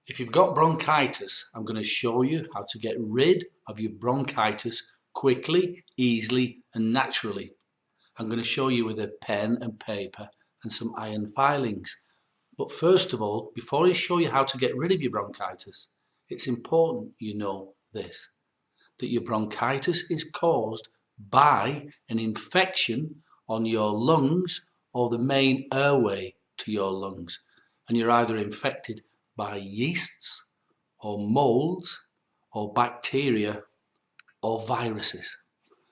If you've got bronchitis, I'm going to show you how to get rid of your bronchitis quickly, easily and naturally. I'm going to show you with a pen and paper and some iron filings. But first of all, before I show you how to get rid of your bronchitis, it's important you know this, that your bronchitis is caused by an infection on your lungs or the main airway to your lungs. And you're either infected by yeasts or molds or bacteria or viruses.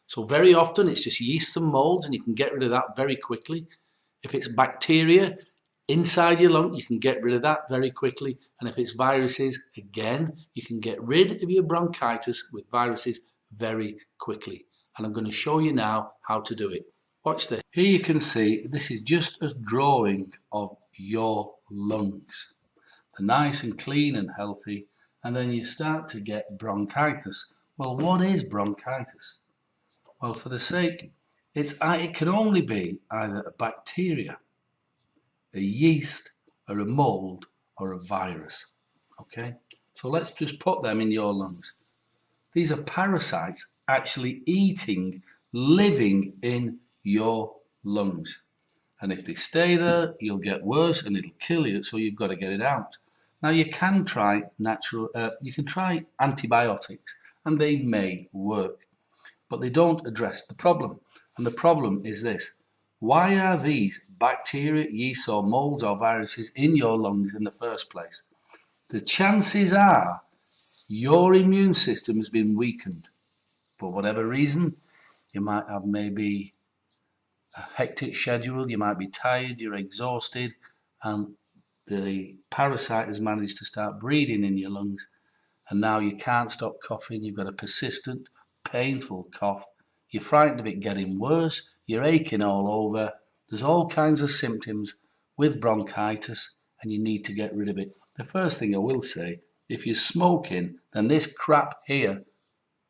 So very often it's just yeasts and molds, and you can get rid of that very quickly. If it's bacteria inside your lung, you can get rid of that very quickly. And if it's viruses, again, you can get rid of your bronchitis with viruses very quickly. And I'm going to show you now how to do it. Watch this. Here you can see this is just a drawing of your lungs. They're nice and clean and healthy, and then you start to get bronchitis. Well, what is bronchitis? Well, for the sake, it can only be either a bacteria, a yeast, or a mold, or a virus. Okay, so let's just put them in your lungs. These are parasites actually eating, living in your lungs. And if they stay there, you'll get worse and it'll kill you, so you've got to get it out. Now you can try antibiotics, and they may work, but they don't address the problem. And the problem is this: why are these bacteria, yeasts or molds or viruses in your lungs in the first place? The chances are your immune system has been weakened for whatever reason. You might have maybe a hectic schedule, you might be tired, you're exhausted, and the parasite has managed to start breeding in your lungs, and now you can't stop coughing. You've got a persistent, painful cough. You're frightened of it getting worse. You're aching all over. There's all kinds of symptoms with bronchitis, and you need to get rid of it. The first thing I will say, if you're smoking, then this crap here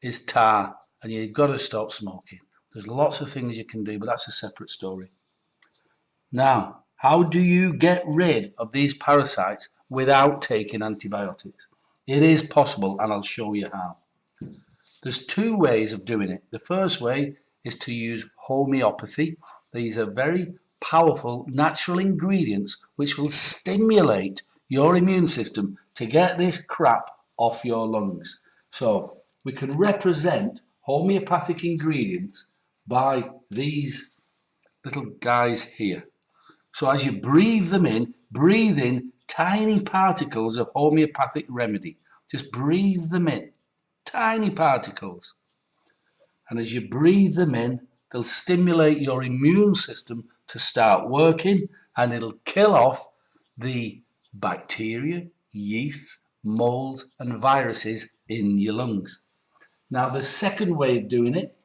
is tar, and you've got to stop smoking. There's lots of things you can do, but that's a separate story. Now, how do you get rid of these parasites without taking antibiotics? It is possible, and I'll show you how. There's two ways of doing it. The first way is to use homeopathy. These are very powerful natural ingredients which will stimulate your immune system to get this crap off your lungs. So we can represent homeopathic ingredients by these little guys here. So as you breathe them in, breathe in tiny particles of homeopathic remedy. Just breathe them in, tiny particles. And as you breathe them in, they'll stimulate your immune system to start working, and it'll kill off the bacteria, yeasts, molds and viruses in your lungs. Now the second way of doing it,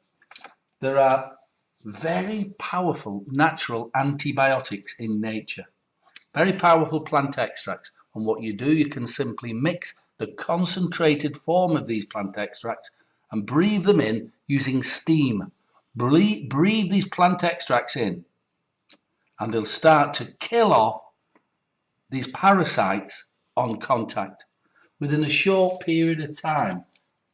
there are very powerful natural antibiotics in nature. Very powerful plant extracts. And what you do, you can simply mix the concentrated form of these plant extracts and breathe them in using steam. Breathe these plant extracts in, and they'll start to kill off these parasites on contact within a short period of time.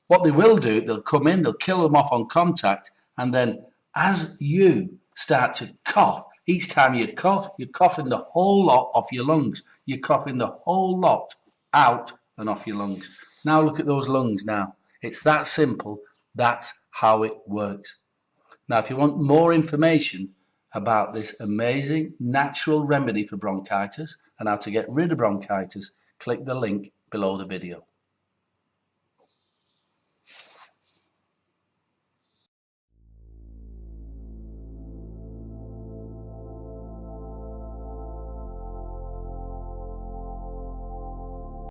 What they will do, they'll come in, they'll kill them off on contact, and then as you start to cough, each time you cough, you're coughing the whole lot off your lungs. You're coughing the whole lot out and off your lungs. Now look at those lungs now. It's that simple. That's how it works. Now, if you want more information about this amazing natural remedy for bronchitis and how to get rid of bronchitis, click the link below the video.